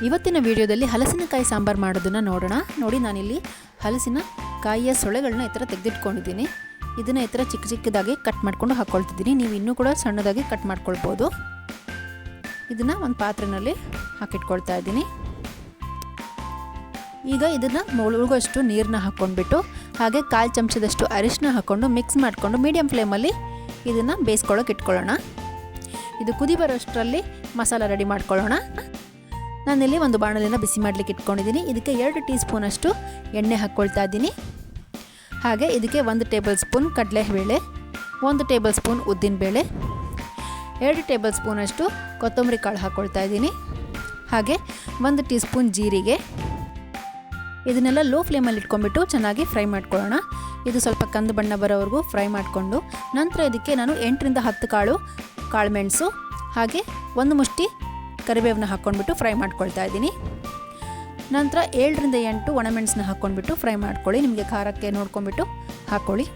ಇವತ್ತಿನ ವಿಡಿಯೋದಲ್ಲಿ ಹಲಸಿನಕಾಯಿ ಸಾಂಬಾರು ಮಾಡೋದನ್ನು ನೋಡೋಣ. ನೋಡಿ, ನಾನಿಲ್ಲಿ ಹಲಸಿನ ಕಾಯಿಯ ಸೊಳೆಗಳನ್ನ ಈ ಥರ ತೆಗೆದಿಟ್ಕೊಂಡಿದ್ದೀನಿ. ಇದನ್ನು ಈ ಥರ ಚಿಕ್ಕ ಚಿಕ್ಕದಾಗಿ ಕಟ್ ಮಾಡ್ಕೊಂಡು ಹಾಕ್ಕೊಳ್ತಿದ್ದೀನಿ. ನೀವು ಇನ್ನೂ ಕೂಡ ಸಣ್ಣದಾಗಿ ಕಟ್ ಮಾಡ್ಕೊಳ್ಬೋದು. ಇದನ್ನು ಒಂದು ಪಾತ್ರೆಯಲ್ಲಿ ಹಾಕಿಟ್ಕೊಳ್ತಾ ಇದ್ದೀನಿ. ಈಗ ಇದನ್ನು ಮುಳುಗುವಷ್ಟು ನೀರನ್ನ ಹಾಕ್ಕೊಂಡ್ಬಿಟ್ಟು ಹಾಗೆ 1/4 ಚಮಚದಷ್ಟು ಅರಿಶಿನ ಹಾಕ್ಕೊಂಡು ಮಿಕ್ಸ್ ಮಾಡಿಕೊಂಡು ಮೀಡಿಯಮ್ ಫ್ಲೇಮಲ್ಲಿ ಇದನ್ನು ಬೇಯಿಸ್ಕೊಳ್ಳೋಕೆ ಇಟ್ಕೊಳ್ಳೋಣ. ಇದು ಕುದಿ ಬರೋಷ್ಟರಲ್ಲಿ ಮಸಾಲ ರೆಡಿ ಮಾಡ್ಕೊಳ್ಳೋಣ. ನಾನಿಲ್ಲಿ ಒಂದು ಬಾಣಲೆನ ಬಿಸಿ ಮಾಡಲಿಕ್ಕೆ ಇಟ್ಕೊಂಡಿದ್ದೀನಿ. ಇದಕ್ಕೆ 2 ಟೀ ಸ್ಪೂನಷ್ಟು ಎಣ್ಣೆ ಹಾಕ್ಕೊಳ್ತಾ ಇದ್ದೀನಿ. ಹಾಗೆ ಇದಕ್ಕೆ 1 ಟೇಬಲ್ ಸ್ಪೂನ್ ಕಡಲೆಬೇಳೆ, 1 ಟೇಬಲ್ ಸ್ಪೂನ್ ಉದ್ದಿನಬೇಳೆ, 2 ಟೇಬಲ್ ಸ್ಪೂನಷ್ಟು ಕೊತ್ತಂಬರಿ ಕಾಳು ಹಾಕ್ಕೊಳ್ತಾ ಇದ್ದೀನಿ. ಹಾಗೆ 1 ಟೀ ಸ್ಪೂನ್ ಜೀರಿಗೆ. ಇದನ್ನೆಲ್ಲ ಲೋ ಫ್ಲೇಮಲ್ಲಿ ಇಟ್ಕೊಂಡ್ಬಿಟ್ಟು ಚೆನ್ನಾಗಿ ಫ್ರೈ ಮಾಡ್ಕೊಳ್ಳೋಣ. ಇದು ಸ್ವಲ್ಪ ಕಂದು ಬಣ್ಣ ಬರೋವರೆಗೂ ಫ್ರೈ ಮಾಡಿಕೊಂಡು ನಂತರ ಇದಕ್ಕೆ ನಾನು 8 ರಿಂದ 10 ಕಾಳುಮೆಣಸು ಹಾಗೆ 1 ಮುಷ್ಟಿ ಕರಿಬೇವನ್ನ ಹಾಕ್ಕೊಂಡ್ಬಿಟ್ಟು ಫ್ರೈ ಮಾಡ್ಕೊಳ್ತಾ ಇದ್ದೀನಿ. ನಂತರ 7 ರಿಂದ 8 ಒಣಮೆಣಸನ್ನ ಹಾಕ್ಕೊಂಡ್ಬಿಟ್ಟು ಫ್ರೈ ಮಾಡ್ಕೊಳ್ಳಿ. ನಿಮಗೆ ಖಾರಕ್ಕೆ ನೋಡ್ಕೊಂಡ್ಬಿಟ್ಟು ಹಾಕ್ಕೊಳ್ಳಿ.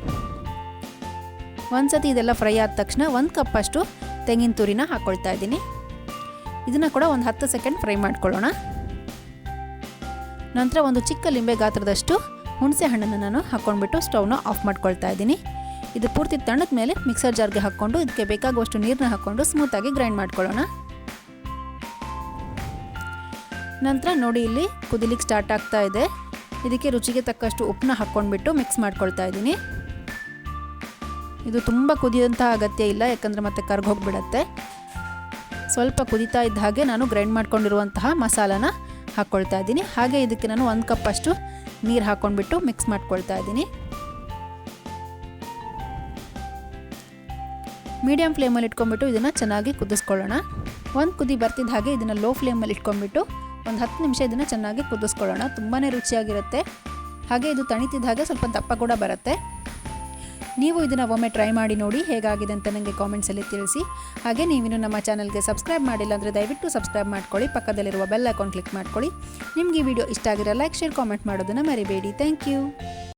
ಒಂದು ಸತಿ ಇದೆಲ್ಲ ಫ್ರೈ ಆದ ತಕ್ಷಣ 1 ಕಪ್ಪಷ್ಟು ತೆಂಗಿನ ತುರಿನ ಹಾಕ್ಕೊಳ್ತಾ ಇದ್ದೀನಿ. ಇದನ್ನು ಕೂಡ ಒಂದು 10 ಸೆಕೆಂಡ್ ಫ್ರೈ ಮಾಡ್ಕೊಳ್ಳೋಣ. ನಂತರ ಒಂದು ಚಿಕ್ಕ ಲಿಂಬೆ ಗಾತ್ರದಷ್ಟು ಹುಣಸೆ ಹಣ್ಣನ್ನು ನಾನು ಹಾಕ್ಕೊಂಡ್ಬಿಟ್ಟು ಸ್ಟವ್ನ ಆಫ್ ಮಾಡ್ಕೊಳ್ತಾ ಇದ್ದೀನಿ. ಇದು ಪೂರ್ತಿ ತಣ್ಣದ ಮೇಲೆ ಮಿಕ್ಸರ್ ಜಾರ್ಗೆ ಹಾಕ್ಕೊಂಡು ಇದಕ್ಕೆ ಬೇಕಾಗುವಷ್ಟು ನೀರನ್ನ ಹಾಕ್ಕೊಂಡು ಸ್ಮೂತಾಗಿ ಗ್ರೈಂಡ್ ಮಾಡ್ಕೊಳ್ಳೋಣ. ನಂತರ ನೋಡಿ, ಇಲ್ಲಿ ಕುದಿಲಿಕ್ಕೆ ಸ್ಟಾರ್ಟ್ ಆಗ್ತಾ ಇದೆ. ಇದಕ್ಕೆ ರುಚಿಗೆ ತಕ್ಕಷ್ಟು ಉಪ್ಪನ್ನ ಹಾಕ್ಕೊಂಡ್ಬಿಟ್ಟು ಮಿಕ್ಸ್ ಮಾಡ್ಕೊಳ್ತಾ ಇದ್ದೀನಿ. ಇದು ತುಂಬ ಕುದಿಯೋಂಥ ಅಗತ್ಯ ಇಲ್ಲ, ಯಾಕಂದರೆ ಮತ್ತೆ ಕರ್ಗೋಗ್ಬಿಡತ್ತೆ. ಸ್ವಲ್ಪ ಕುದೀತಾ ಇದ್ದ ಹಾಗೆ ನಾನು ಗ್ರೈಂಡ್ ಮಾಡ್ಕೊಂಡಿರುವಂತಹ ಮಸಾಲಾನ ಹಾಕ್ಕೊಳ್ತಾ ಇದ್ದೀನಿ. ಹಾಗೆ ಇದಕ್ಕೆ ನಾನು 1 ಕಪ್ಪಷ್ಟು ನೀರು ಹಾಕ್ಕೊಂಡ್ಬಿಟ್ಟು ಮಿಕ್ಸ್ ಮಾಡ್ಕೊಳ್ತಾ ಇದ್ದೀನಿ. ಮೀಡಿಯಮ್ ಫ್ಲೇಮಲ್ಲಿ ಇಟ್ಕೊಂಡ್ಬಿಟ್ಟು ಇದನ್ನು ಚೆನ್ನಾಗಿ ಕುದಿಸ್ಕೊಳ್ಳೋಣ. ಒಂದು ಕುದಿ ಬರ್ತಿದ್ದ ಹಾಗೆ ಇದನ್ನು ಲೋ ಫ್ಲೇಮಲ್ಲಿ ಇಟ್ಕೊಂಡ್ಬಿಟ್ಟು ಒಂದು 10 ನಿಮಿಷ ಇದನ್ನು ಚೆನ್ನಾಗಿ ಕುದಿಸ್ಕೊಳ್ಳೋಣ. ತುಂಬಾ ರುಚಿಯಾಗಿರುತ್ತೆ. ಹಾಗೆ ಇದು ತಣಿತಿದ್ದ ಹಾಗೆ ಸ್ವಲ್ಪ ದಪ್ಪ ಕೂಡ ಬರುತ್ತೆ. ನೀವು ಇದನ್ನು ಒಮ್ಮೆ ಟ್ರೈ ಮಾಡಿ ನೋಡಿ, ಹೇಗಾಗಿದೆ ಅಂತ ನನಗೆ ಕಾಮೆಂಟ್ಸಲ್ಲಿ ತಿಳಿಸಿ. ಹಾಗೆ ನೀವಿನ್ನು ನಮ್ಮ ಚಾನಲ್ಗೆ ಸಬ್ಸ್ಕ್ರೈಬ್ ಮಾಡಿಲ್ಲ ಅಂದರೆ ದಯವಿಟ್ಟು ಸಬ್ಸ್ಕ್ರೈಬ್ ಮಾಡ್ಕೊಳ್ಳಿ. ಪಕ್ಕದಲ್ಲಿರುವ ಬೆಲ್ ಐಕಾನ್ ಕ್ಲಿಕ್ ಮಾಡ್ಕೊಳ್ಳಿ. ನಿಮಗೆ ಈ ವಿಡಿಯೋ ಇಷ್ಟ ಆಗಿರೋ ಲೈಕ್, ಶೇರ್, ಕಾಮೆಂಟ್ ಮಾಡೋದನ್ನು ಮರಿಬೇಡಿ. Thank you.